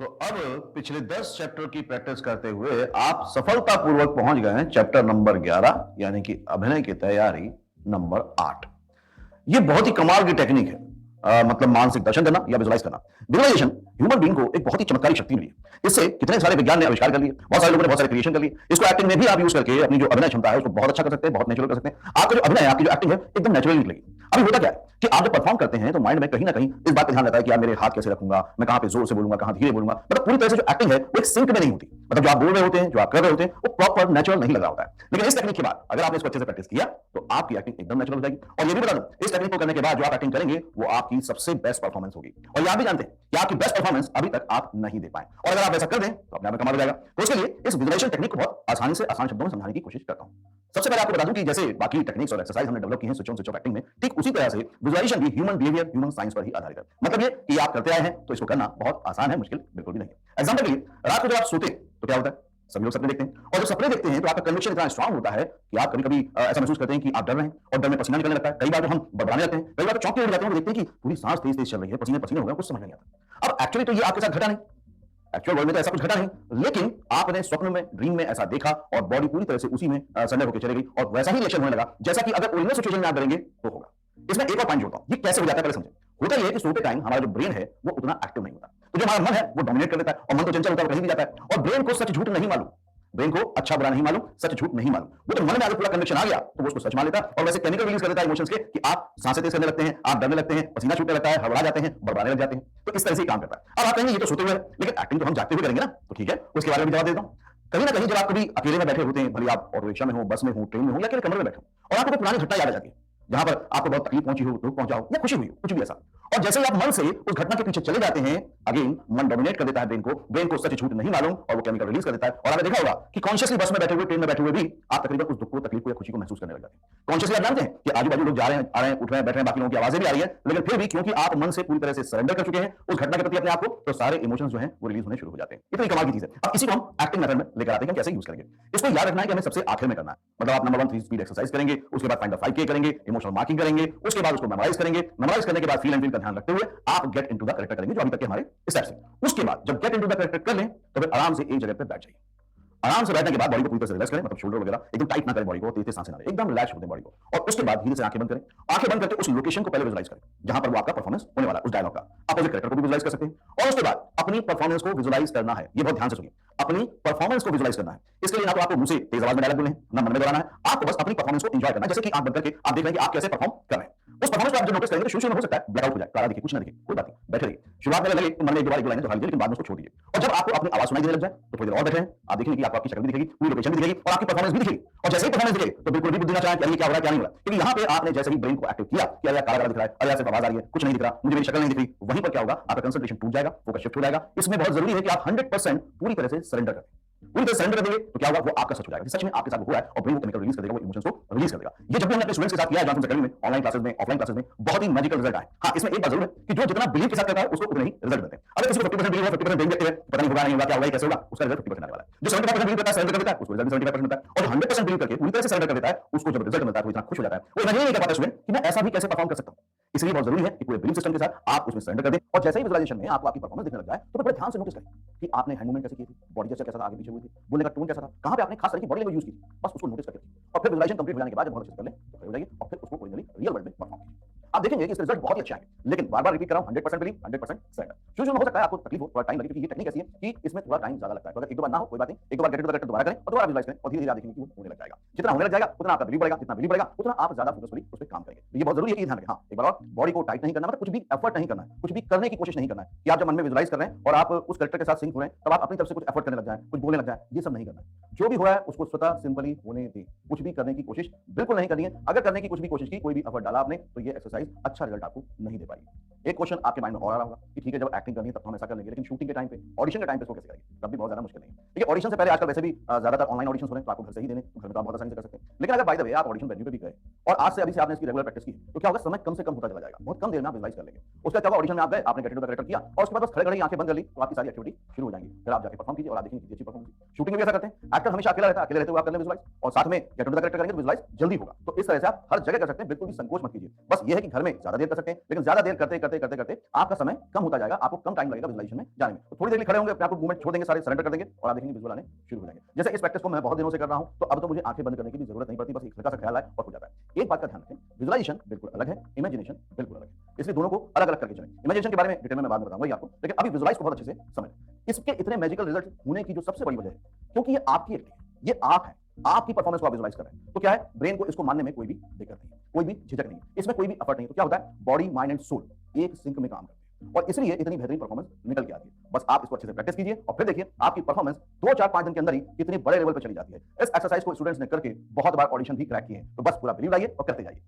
तो अब पिछले 10 चैप्टर की प्रैक्टिस करते हुए आप सफलतापूर्वक पहुंच गए हैं चैप्टर नंबर 11 यानी कि अभिनय की तैयारी नंबर 8। ये बहुत ही कमाल की टेक्निक है। मतलब मानसिक दर्शन करना या विजुलाइज करना। विजुलाइजेशन ह्यूमन बीइंग को एक बहुत ही चमत्कारी शक्ति मिली है। इससे कितने सारे विज्ञान ने आविष्कार कर लिए, बहुत सारे लोगों ने बहुत सारे क्रिएशन कर लिए। इसको एक्टिंग में भी आप यूज करके अपनी जो अभिनय क्षमता है उसको बहुत अच्छा कर सकते हैं, बहुत नेचुरल कर सकते हैं। आपका जो अभिनय है, आपकी जो एक्टिंग है एकदम नेचुरल निकलेगी। अभी होता क्या है कि आप जब परफॉर्म करते हैं तो माइंड में कहीं ना कहीं इस बात का ध्यान रहता है कि यार मेरे हाथ कैसे रखूंगा, मैं कहां पे जोर से बोलूंगा, कहां धीरे बोलूंगा। मतलब पूरी तरह से जो एक्टिंग है वो एक सिंक में नहीं होती। मतलब जो आप बोल रहे होते हैं, जो आप कर रहे होते हैं वो प्रॉपर नेचुरल नहीं लग रहा होता है। लेकिन इस टेक्निक के बाद अगर आपने इसको अच्छे से प्रैक्टिस किया तो आपकी एक्टिंग एकदम नेचुरल हो जाएगी। और ये भी बता दूं, इस टेक्निक को करने के बाद जो आप एक्टिंग करेंगे वो आपकी सबसे बेस्ट परफॉर्मेंस होगी। और ये आप भी जानते हैं कि आपकी बेस्ट परफॉर्मेंस अभी तक आप नहीं दे पाए। और अगर आप ऐसा कर दें तो अपने आप में कमाल हो जाएगा। तो इसके लिए इस विजुअलाइजेशन टेक्निक को बहुत आसानी से आसान शब्दों में समझाने की कोशिश करता हूं। सबसे पहले आपको बता दूं कि जैसे बाकी टेक्निक्स और एक्सरसाइज हमने डेवलप की हैं switch on switch off acting में, ठीक उसी तरह से विजुअलाइजेशन भी ह्यूमन बिहेवियर, ह्यूमन साइंस पर ही आधारित है। मतलब ये कि आप करते आए हैं तो इसको करना बहुत आसान है, मुश्किल बिल्कुल भी नहीं है। एग्जांपल के लिए, रात को जब आप सोते हैं तो क्या होता है, सभी लोग सपने देखते हैं। और जब सपने देखते हैं तो आपका कन्विक्शन इतना स्ट्रांग होता है कि आप कभी-कभी ऐसा महसूस करते हैं कि आप डर रहे हैं और डर में पसीना निकलने लगता है। कई बार तो हम बड़बड़ाने लगते हैं, कई बार तो चौंक के उठ जाते हैं और देखते हैं कि पूरी सांस तेज-तेज चल रही है, पसीने-पसीने हो गए, कुछ समझ नहीं आता। अब एक्चुअली तो ये आपके साथ घटा नहीं, एक्चुअल वर्ल्ड में तो ऐसा कुछ घटा नहीं, लेकिन आपने स्वप्न में, ड्रीम में ऐसा देखा और बॉडी पूरी तरह से उसी में सरेंडर होकर चली गई और वैसा ही रिएक्शन होने लगा जैसा कि अगर ओरिजिनल सिचुएशन में आप करेंगे तो होगा। इसमें एक और पॉइंट जोड़ता हूं, ये कैसे हो जाता है पहले समझें। होता ये है कि सोते टाइम हमारा जो ब्रेन है वो उतना एक्टिव नहीं होता, तो जो हमारा मन है वो डोमिनेट कर लेता है और मन तो चंचल होता है, वो कहीं भी जाता है। और ब्रेन को सच झूठ नहीं मालूम, ब्रेन को अच्छा बुरा नहीं मालूम, सच झूठ नहीं मालूम। वो तो मन में अगर पूरा कन्विक्शन आ गया तो वो उसको सच मान लेता है और वैसे केमिकल रिलीज कर देता है इमोशंस के कि आप सांसें तेज करने लगते हैं, आप डरने लगते हैं, पसीना छूटने लगता है, हड़बड़ा जाते हैं, बड़बड़ाने लग जाते हैं। तो इस तरह से काम करता है। अब आप कहेंगे ये तो सोते हुए है, लेकिन एक्टिंग तो हम जागते हुए करेंगे ना, तो ठीक है, उसके बारे में भी जवाब देता हूं। कहीं ना कहीं जब आप कभी अकेले में बैठे होते हैं, भले आप ऑटो रिक्शा में हो, बस में हो, ट्रेन में हो या अकेले कमरे में बैठे हो, और आपको कोई पुरानी घटना याद आ जाती है जहां पर आपको बहुत तकलीफ पहुंची हो, दुख पहुंचा हो या खुशी हुई हो, कुछ भी ऐसा, और जैसे ही आप मन से उस घटना के पीछे चले जाते हैं, अगेन मन डोमिनेट कर देता है ब्रेन को सच झूठ नहीं मालूम और वो केमिकल रिलीज कर देता है। और आपने देखा होगा कि कॉन्शियसली बस में बैठे हुए, ट्रेन में बैठे हुए भी आप तकरीबन उस दुख को, तकलीफ को या खुशी को महसूस करने लग जाते हैं। कॉन्शियसली आप जानते हैं कि आजू बाजू लोग जा रहे हैं, आ रहे हैं, उठ रहे हैं, बैठ रहे हैं, बाकी लोगों की आवाजें भी आ रही है, लेकिन फिर भी क्योंकि आप मन से पूरी तरह से सरेंडर कर चुके हैं उस घटना के प्रति अपने आप को, तो सारे इमोशंस जो हैं वो रिलीज होने शुरू हो जाते हैं। इतनी कमाल की चीज है। अब इसी को हम एक्टिंग मेथड में लेकर आते हैं कि कैसे यूज करेंगे। इसको याद रखना है कि हमें सबसे आखिर में करना है। मतलब आप नंबर 1 3 स्पीड एक्सरसाइज करेंगे, उसके बाद फाइंड द 5K करेंगे, इमोशनल मार्किंग करेंगे, उसके बाद उसको मेमोराइज करेंगे, मेमोराइज करने के बाद फील एंड फील का ध्यान रखते हुए आप गेट इनटू द कैरेक्टर करेंगे जो अभी तक के हमारे स्टेप्स हैं। उसके बाद जब गेट इनटू द कैरेक्टर कर लें तो फिर आराम से एक जगह पे बैठ जाइए। आराम से बैठने के बाद बॉडी को पूरी तरह से रिलैक्स करें, मतलब शोल्डर वगैरह एकदम टाइट ना करें, बॉडी को तेज तेज सांसें ना लें, एकदम रिलैक्स छोड़ दें बॉडी को। और उसके बाद धीरे से आंखें बंद करें। आंखें बंद करके उस लोकेशन को पहले विजुलाइज करें जहां पर वो आपका परफॉर्मेंस होने वाला है, उस डायलॉग का। अपोजिट कैरेक्टर को भी विजुलाइज कर सकते हैं और उसके बाद अपनी परफॉर्मेंस को विजुलाइज करना है। ये बहुत ध्यान से सुनिए, अपनी परफॉर्मेंस को विजुलाइज करना है। इसके लिए ना तो आपको मुंह से तेज आवाज में डायलॉग बोलने हैं, ना मन में दोहराना है, आपको बस अपनी परफॉर्मेंस को एंजॉय करना है। जैसे कि आंख बंद करके आप देख रहे हैं कि आप कैसे परफॉर्म कर रहे हैं। उस परफॉर्मेंस को आप जब नोटिस करेंगे तो शुरू में हो सकता है ब्लैकआउट हो जाए, काला दिखे, कुछ ना दिखे, कोई बात नहीं, बैठे रहिए। शुरुआत में लगे तो मन में एक दो बार लाइनें दोहरा लीजिए, लेकिन बाद में उसको छोड़ दीजिए। और जब आपको अपनी आवाज सुनाई देने लग जाए तो थोड़ी देर और बैठे हैं, आप देखेंगे कि आपको आपकी शक्ल भी दिखेगी, पूरी लोकेशन भी दिखेगी और आपकी परफॉर्मेंस भी दिखेगी। और जैसे ही परफॉर्मेंस दिखेगी तो बिल्कुल भी बुद्धि ना चाहे कि क्या हो रहा है, क्या नहीं हो रहा है, क्योंकि यहाँ पे आपने जैसे ही ब्रेन को एक्टिव किया कि यार काला काला दिख रहा है, अरे सिर्फ आवाज आ रही है, कुछ नहीं दिख रहा, मुझे मेरी शक्ल नहीं दिख रही, वहीं पर क्या होगा, आपका कंसंट्रेशन टूट जाएगा, फोकस शिफ्ट हो जाएगा। इसमें बहुत जरूरी है कि आप 100% पूरी तरह से सरेंडर करें। पूरी तरह सरेंडर कर देंगे तो क्या होगा, वो आपका सच हो जाएगा, सच में आपके साथ वो हुआ है और ब्रेन वो केमिकल रिलीज कर देगा, वो इमोशंस को रिलीज कर देगा। ये जब भी हमने अपने स्टूडेंट्स के साथ किया है जॉनसन एकेडमी में, ऑनलाइन क्लासेस में, ऑफलाइन क्लासेस में, बहुत ही मैजिकल रिजल्ट आए। हाँ, इसमें एक बात जरूर है कि जो जितना बिलीव के साथ करता है उसको उतने ही रिजल्ट मिलते हैं। अगर किसी को 50% बिलीव है, 50% ब्रेन देखते हैं, पता नहीं होगा नहीं होगा, क्या होगा, कैसे होगा, उसका रिजल्ट 50% आने वाला है। जो 75% बिलीव करता है, सरेंडर कर देता है, उसको रिजल्ट 75% मिलता है। और 100% बिलीव करके पूरी तरह से सरेंडर कर देता है, उसको जब रिजल्ट मिलता है तो इतना खुश हो जाता है, वो इमेजिन नहीं कर पाता स्टूडेंट कि मैं ऐसा भी कैसे परफॉर्म कर सकता हूं। इसलिए बहुत जरूरी है कि पूरे बिलीव सिस्टम के साथ आप उसमें सरेंडर कर दें। और जैसे ही विजुअलाइजेशन में आपको आपकी परफॉर्मेंस दिखने लग जाए तो बड़े ध्यान से नोटिस करें कि आपने हैंड मूवमेंट कैसे की थी, बॉडी जेस्चर कैसा था, आगे पीछे हुई थी, बोलने का टोन कैसा था, कहां पे आपने खास तरह की बॉडी लैंग्वेज यूज की थी, बस उसको नोटिस करके और फिर विजुअलाइजेशन कंप्लीट हो जाने के बाद जब बहुत अच्छे से कर लें तो खड़े हो जाइए और फिर उसको ओरिजिनली रियल वर्ल्ड में परफॉर्म कीजिए। आप देखेंगे कि इसके रिजल्ट बहुत ही अच्छे आएंगे। लेकिन बार-बार रिपीट कर रहा हूं, 100% बिलीव, 100% सरेंडर। शुरू में हो सकता है आपको तकलीफ हो, थोड़ा टाइम लगे, क्योंकि ये टेक्निक ऐसी है कि इसमें थोड़ा टाइम ज्यादा लगता है। तो अगर एक दो बार ना हो कोई बात नहीं, एक दो बार गेट इनटू द कैरेक्टर दोबारा करें और दोबारा विजुअलाइज करें और धीरे-धीरे आप देखेंगे कि वो होने लग जाएगा। जितना होने लग जाएगा उतना आपका बिलीव बढ़ेगा, जितना बिलीव बढ़ेगा उतना आप ज्यादा फोकसफुली उस पे काम करेंगे। तो ये बहुत जरूरी है कि ध्यान रखें। हाँ, एक बार और, बॉडी को टाइट नहीं करना, मतलब कुछ भी एफर्ट नहीं करना है, कुछ भी करने की कोशिश नहीं करना है कि आप जब मन में विजुअलाइज कर रहे हैं और आप उस कैरेक्टर के साथ सिंक हो रहे हैं तब आप अपनी तरफ से कुछ एफर्ट करने लग जाएं, कुछ बोलने लग जाएं, ये सब नहीं करना है। जो भी हो रहा है उसको स्वतः सिंपली होने दें, कुछ भी करने की कोशिश बिल्कुल नहीं करनी है। अगर करने की कुछ भी कोशिश की, कोई भी एफर्ट डाला आपने, तो ये एक्सरसाइज अच्छा रिजल्ट आपको नहीं दे पाएगी। एक क्वेश्चन आपके माइंड में और आ रहा होगा कि ठीक है, जब एक्टिंग करनी है तब तो हम ऐसा कर लेंगे, लेकिन शूटिंग के टाइम पे, ऑडिशन के टाइम पे इसको कैसे करेंगे, तब भी बहुत ज्यादा मुश्किल नहीं है। देखिए, ऑडिशन से पहले आजकल वैसे भी ज्यादातर ऑनलाइन ऑडिशन हो रहे हैं, तो आपको घर से ही देने, घर में तो आप बहुत आसानी से कर सकते हैं। लेकिन अगर बाय द वे आप ऑडिशन वेन्यू पे भी गए और आज से अभी से आपने इसकी रेगुलर प्रैक्टिस की तो क्या होगा, समय कम से कम होता चला जाएगा, बहुत कम देर में आप विजुलाइज कर लेंगे। उसका क्या होगा, ऑडिशन में आप गए, आपने गेट टू द करेक्टर किया और उसके बाद बस खड़े खड़े आंखें बंद कर ली तो आपकी सारी एक्टिविटी शुरू हो जाएगी। फिर आप जाके परफॉर्म कीजिए और आप देखेंगे अच्छी परफॉर्मेंस। शूटिंग में भी ऐसा करते हैं, एक्टर हमेशा अकेला रहता है, अकेले रहते हुए आप कर लें विजुलाइज और साथ में गेट टू द करेक्टर करेंगे तो विजुलाइज जल्दी होगा। तो इस तरह से आप हर जगह कर सकते हैं, बिल्कुल भी संकोच मत कीजिए। बस ये है कि घर में ज्यादा देर कर सकते हैं, लेकिन ज्यादा देर करते करते करते करते आपका समय कम होता जाएगा, आपको कम टाइम लगेगा विजुलाइजेशन में जाने में। तो थोड़ी देर के लिए खड़े होंगे, अपने आपको मूवमेंट छोड़ देंगे, सारे सरेंडर कर देंगे और आप देखेंगे विजुअल आने शुरू हो जाएंगे। जैसे इस प्रैक्टिस को मैं बहुत दिनों से कर रहा हूं तो अब तो मुझे आंखें बंद करने की भी जरूरत नहीं पड़ती, बस एक हल्का सा ख्याल आए और हो जाता है। एक बात का ध्यान रखें, विजुलाइजेशन बिल्कुल अलग है, इमेजिनेशन बिल्कुल अलग है, इसलिए दोनों को अलग अलग करके चलें। इमेजिनेशन के बारे में डिटेल में मैं बाद में बताऊंगा आपको, लेकिन अभी विजुलाइज को बहुत अच्छे से समझ। इसके इतने मैजिकल रिजल्ट होने की जो सबसे बड़ी वजह है, क्योंकि ये आपकी एक्टिंग है, ये आप है, आपकी परफॉर्मेंस को आप विजुलाइज कर रहे हैं। तो क्या है, ब्रेन को इसको मानने में कोई भी दिक्कत नहीं है, कोई भी झिझक नहीं है, इसमें कोई भी एफर्ट नहीं है। तो क्या होता है, बॉडी माइंड एंड सोल एक सिंक में काम करते हैं और इसलिए इतनी बेहतरीन परफॉर्मेंस निकल के आती है। बस आप इसको अच्छे से प्रैक्टिस कीजिए और फिर देखिए आपकी परफॉर्मेंस 2-4-5 दिन के अंदर ही कितने बड़े लेवल पर चली जाती है। इस एक्सरसाइज को स्टूडेंट्स ने करके बहुत बार ऑडिशन भी क्रैक किए हैं। तो बस पूरा बिलीव लाइए और करते जाइए।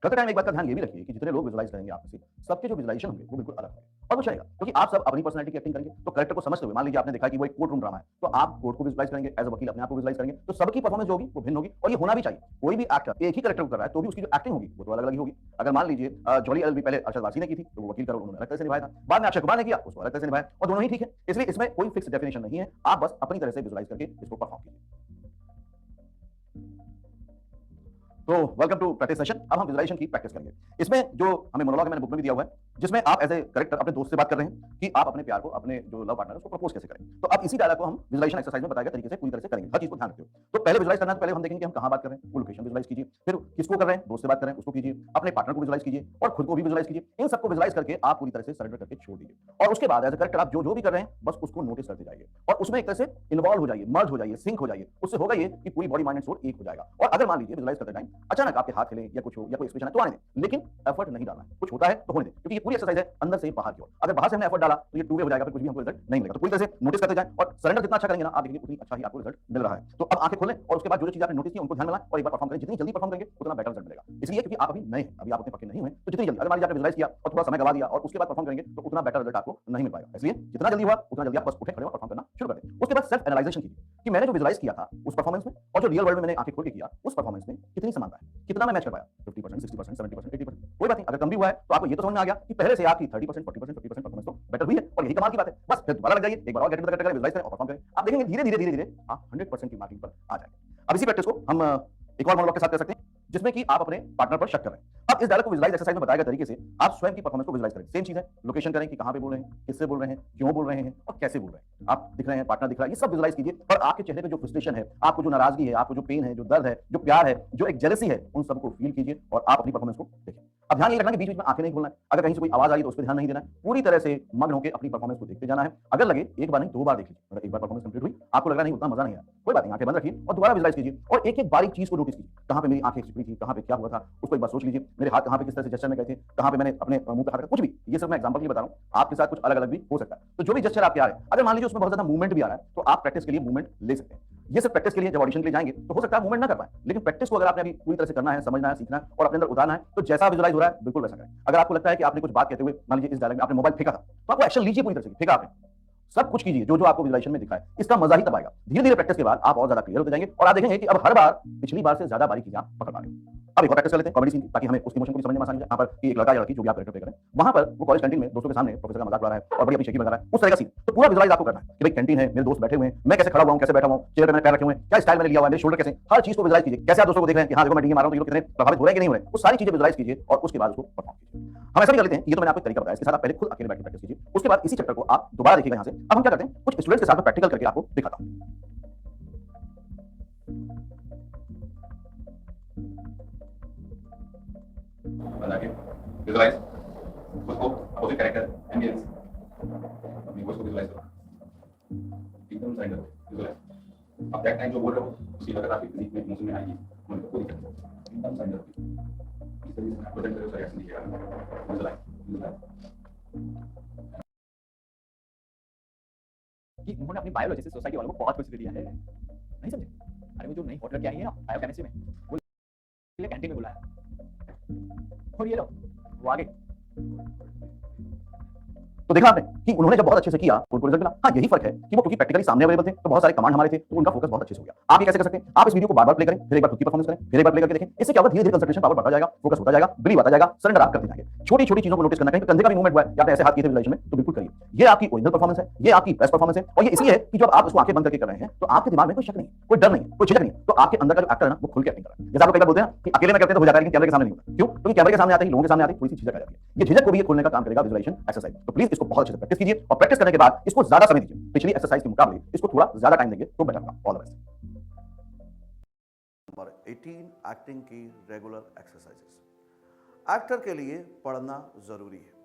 करते टाइम एक बात का ध्यान ये भी रखिए कि जितने लोग विजुलाइज करेंगे आप में से सबके जो विजुलाइजेशन होंगे वो बिल्कुल अलग होंगे और वो चलेगा, क्योंकि आप सब अपनी पर्सनैलिटी की एक्टिंग करेंगे। तो कैरेक्टर को समझते हुए, मान लीजिए आपने देखा कि वो एक कोर्ट रूम ड्रामा है, तो आप कोर्ट को विजुलाइज करेंगे, एज अ वकील अपने आप को विजुलाइज करेंगे, तो सबकी परफॉर्मेंस जो होगी वो भिन्न होगी और ये होना भी चाहिए। कोई भी एक्टर एक ही कैरेक्टर को कर रहा है तो भी उसकी जो एक्टिंग होगी वो तो अलग अलग ही होगी। अगर मान लीजिए जॉली एलएलबी पहले अरशद वारसी ने की थी तो वो वकील का रोल उन्होंने अलग तरह से निभाया था, बाद में अक्षय कुमार ने किया, उसको अलग तरह से निभाया और दोनों ही ठीक है। इसलिए इसमें कोई फिक्स डेफिनेशन नहीं है, आप बस अपनी तरह से विजुलाइज करके इसको परफॉर्म कीजिए। तो वेलकम टू प्रैक्टिस सेशन। अब हम विजुलाइजेशन की प्रैक्टिस करेंगे। इसमें जो हमें मोनोलॉग मैंने बुक में भी दिया हुआ है, जिसमें आप एज ए करेक्टर अपने दोस्त से बात कर रहे हैं कि आप अपने प्यार को, अपने जो लव पार्टनर है उसको प्रपोज कैसे करें। तो अब इसी डायलॉग को हम विजुलाइजेशन एक्सरसाइज में बताए गए तरीके से पूरी तरह से करेंगे, हर चीज को ध्यान रखते हो। तो पहले विजुलाइज करना है तो पहले हम देखेंगे कि हम कहां बात कर रहे हैं, वो लोकेशन विजुलाइज कीजिए, फिर किसको कर रहे हैं, दोस्त से बात कर रहे हैं उसको कीजिए, अपने पार्टनर को विजुलाइज कीजिए और खुद को भी विजुलाइज कीजिए। इन सबको विजुलाइज करके आप पूरी तरह से सरेंडर करके छोड़ दीजिए और उसके बाद एज ए करेक्टर आप जो भी कर रहे हैं बस उसको नोटिस करते जाइए और उसमें एक तरह से इन्वॉल्व हो जाइए, मर्ज हो जाइए, सिंक हो जाइए। उससे होगा ये कि पूरी बॉडी माइंड एंड सोल एक हो जाएगा। और अगर मान लीजिए विजुलाइज करते टाइम अचानक आपके हाथ हिले या कुछ हो या कोई एक्सप्रेशन है तो आने दें, लेकिन एफर्ट नहीं डालना है। कुछ होता है तो होने दें, क्योंकि ये पूरी एक्सरसाइज है अंदर से बाहर की ओर। अगर बाहर से हमने एफर्ट डाला तो ये टू वे हो जाएगा, फिर कुछ भी हमको रिजल्ट नहीं मिलेगा। तो पूरी तरह से नोटिस करते जाएं और सरेंडर जितना अच्छा करेंगे ना आप देखिए उतनी अच्छा ही आपको रिजल्ट मिल रहा है। तो अब आंखें खोलें और उसके बाद जो चीज आपने नोटिस की उनको ध्यान में लाएं और एक बार परफॉर्म करें। जितनी जल्दी परफॉर्म करेंगे उतना बेटर रिजल्ट मिलेगा। इसलिए क्योंकि आप अभी नए हैं, अभी आप उतने पक्के नहीं हुए, तो जितनी जल्दी, अगर मान लीजिए आपने विजुलाइज किया और थोड़ा समय गवा दिया और उसके बाद परफॉर्म करेंगे तो उतना बेटर रिजल्ट आपको नहीं मिल पाएगा। इसलिए जितना जल्दी हुआ उतना जल्दी आप बस उठे, खड़े हो, परफॉर्म करना शुरू कर दें। उसके बाद सेल्फ एनालाइजेशन कीजिए कि मैंने जो विजुलाइज किया था उस परफॉर्मेंस में और जो रियल वर्ल्ड में मैंने आंखें खोल के किया उस परफॉर्मेंस में कितनी समानता है, कितना मैं मैच कर पाया, 50%, 60%, 70%, 80%, कोई बात नहीं। अगर कम भी हुआ है तो आपको ये तो समझ में आ गया कि पहले से आपकी 30%, 40%, 50% परफॉर्मेंस तो बेटर हुई है और यही कमाल की बात है। बस फिर दोबारा लग जाइए, एक बार और गेट टू द करेक्टर करें, विजुलाइज करें और परफॉर्म करें। आप देखेंगे धीरे धीरे धीरे धीरे आप 100% की मार्किंग पर आ जाएंगे। अब इसी प्रैक्टिस को हम एक और मोनोलॉग के साथ कर सकते हैं जिसमें कि आप अपने पार्टनर पर शक कर रहे हैं। अब इस डायलॉग को विजुलाइज एक्सरसाइज में बताए गए तरीके से आप स्वयं की परफॉर्मेंस को विजुलाइज करें। सेम चीज है, लोकेशन करें कि कहां पे बोल रहे हैं, किससे बोल रहे हैं, क्यों बोल रहे हैं और कैसे बोल रहे हैं। आप दिख रहे हैं, पार्टनर दिख रहा है, ये सब विजुलाइज कीजिए और आपके चेहरे पे जो फ्रस्ट्रेशन है, आपको जो नाराजगी है, आपको जो पेन है, जो दर्द है, जो प्यार है, जो एक जेलसी है, उन सबको फील कीजिए और आप अपनी परफॉर्मेंस को देखिए। अब ध्यान ये रखना कि बीच बीच में आंखें नहीं खोलना है। अगर कहीं से कोई आवाज आई तो उस पर ध्यान नहीं देना है, पूरी तरह से मग्न होकर अपनी परफॉर्मेंस को देखते जाना है। अगर लगे एक बार नहीं 2 बार देख लीजिए, अगर एक बार परफॉर्मेंस कंप्लीट हुई आपको लग रहा नहीं उतना मजा नहीं आया, कोई बात नहीं, आंखें बंद रखिए और दोबारा विजुलाइज कीजिए और एक एक बारीक चीज को नोटिस कीजिए। कहां पे मेरी आंखें सिकुड़ी थी, कहां पे क्या हुआ था, उसको एक बार सोच लीजिए। मेरे हाथ कहां पे किस तरह से जेस्चर में गए थे, कहां पे मैंने अपने मुंह पे हाथ रखा, कुछ भी। ये सब मैं एग्जांपल के लिए बता रहा हूं, आपके साथ कुछ अलग अलग भी हो सकता है। तो जो भी जेस्चर आपके आ रहे हैं, अगर मान लीजिए उसमें बहुत ज्यादा मूवमेंट भी आ रहा है तो आप प्रैक्टिस के लिए मूवमेंट ले सकते हैं। ये सब प्रैक्टिस के लिए जब ऑडिशन के लिए जाएंगे तो हो सकता है मूवमेंट ना कर पाए, लेकिन प्रैक्टिस को अगर आपने अभी पूरी तरह से करना है, समझना है, सीखना है और अपने अंदर उतारना है तो जैसा विजुलाइज हो रहा है बिल्कुल वैसा करें। अगर आपको लगता है कि आपने कुछ बात कहते हुए, मान लीजिए इस डायलॉग में आपने मोबाइल फेंका था तो आपको एक्शन लीजिए, पूरी तरह से फेंका आपने, सब कुछ कीजिए जो जो आपको विजुलाइजेशन में दिखा है, इसका मजा ही तब आएगा। धीरे धीरे प्रैक्टिस के बाद आप और ज्यादा क्लियर होते जाएंगे और आप देखेंगे कि अब हर बार पिछली बार से ज्यादा बारीक चीजें आप पकड़ पा रहे हैं। अब एक और प्रैक्टिस कर लेते हैं कॉमेडी सीन की, ताकि हमें उसके इमोशन को भी समझने में आसानी हो जाए। यहाँ पर कि एक लड़का या लड़की जो भी आप कैरेक्टर प्ले करें, वहां पर वो कॉलेज कैंटीन में दोस्तों के सामने प्रोफेसर का मजाक उड़ा रहा है और बड़ी अपनी शेकी बना रहा है, उस तरह का सीन। तो पूरा विजुलाइज आपको करना है कि भाई कैंटीन है, मेरे दोस्त बैठे हुए हैं, मैं कैसे खड़ा हुआ हूं, कैसे बैठा हुआ हूं, चेयर पे मैंने पैर रखे हुए हैं, क्या स्टाइल मैंने लिया हुआ है, मेरे शोल्डर कैसे, हर चीज को विजुलाइज कीजिए। कैसे आप दोस्तों को देख रहे हैं कि हां देखो मैं डींगे मार रहा हूं तो ये लोग कितने प्रभावित हो रहे हैं कि नहीं हो रहे हैं, वो सारी चीजें विजुलाइज कीजिए और उसके बाद उसको परफॉर्म कीजिए। हम ऐसा भी कर लेते हैं, ये तो मैंने आपको तरीका बताया, इसके साथ आप पहले खुद अकेले बैठ के प्रैक्टिस कीजिए, उसके बाद इसी चैप्टर को आप दोबारा देखिएगा। यहां से अब हम क्या करते हैं, कुछ स्टूडेंट्स के साथ प्रैक्टिकल करके आपको दिखाता हूं। विजुलाइज उसको अपोजिट कैरेक्टर एम्बियंस अपनी वॉइस को विजुलाइज करो, एकदम सरेंडर विजुलाइज। अब दैट टाइम जो बोल रहे हो उसकी लगत आपकी फिजिक में, इमोशन में आएगी, मन को दिक्कत एकदम सरेंडर इस तरीके से प्रेजेंट करो, रिएक्शन दिखेगा। विजुलाइज कि उन्होंने अपनी बायोलॉजी से सोसाइटी वालों को बहुत कुछ दे दिया है, नहीं समझे? अरे वो जो नई हॉट लड़की आई है ना बायोकेमिस्ट्री में, वो कैंटीन में बुलाया और ये लो वो आ गई। तो देखा आपने कि उन्होंने जब बहुत अच्छे से किया तो उनको रिजल्ट मिला। हाँ, यही फर्क है कि वो क्योंकि प्रैक्टिकली सामने अवेलेबल थे, तो बहुत सारे कमांड हमारे थे, तो उनका फोकस बहुत अच्छे से हो गया। आप ये कैसे कर सकते हैं? आप इस वीडियो को बार-बार प्ले करें, फिर एक बार खुद की परफॉर्मेंस करें, फिर एक बार प्ले करके देखें। इससे क्या होगा, धीरे-धीरे कंसंट्रेशन पावर बढ़ता जाएगा, फोकस होता जाएगा, बिलीव आता जाएगा, सरेंडर आप करते जाएंगे। छोटी-छोटी चीजों को नोटिस करना, कहीं पे कंधे का भी मूवमेंट हुआ है या आपने ऐसे हाथ किए थे विजुअलाइजेशन में, तो बिल्कुल करिए। ये आपकी ओरिजिनल परफॉर्मेंस है, ये आपकी बेस्ट परफॉर्मेंस है, और ये इसलिए है कि जब आप उसको आंखें बंद करके कर रहे हैं, तो आपके दिमाग में कोई शक नहीं, कोई डर नहीं, कोई झिझक नहीं, तो आपके अंदर का जो एक्टर है ना, वो खुल के एक्टिंग कर रहा है। जैसे आप लोग कई बार बोलते हैं कि अकेले में करते हैं तो हो जाता है, लेकिन कैमरे के सामने नहीं होता। क्यों? क्योंकि कैमरे के सामने आते ही, लोगों के सामने आते ही थोड़ी सी झिझक आ जाती है। ये झिझक को भी ये खोलने का काम करेगा विजुअलाइजेशन एक्सरसाइज। तो प्लीज इसको बहुत अच्छे से प्रैक्टिस कीजिए, और प्रैक्टिस करने के बाद इसको ज्यादा समय दीजिए। पिछली एक्सरसाइज के मुकाबले इसको थोड़ा ज्यादा टाइम देंगे तो बेटर होगा। All the best. Number 18, acting की रेगुलर एक्सरसाइजेस। एक्टर के लिए पढ़ना जरूरी है।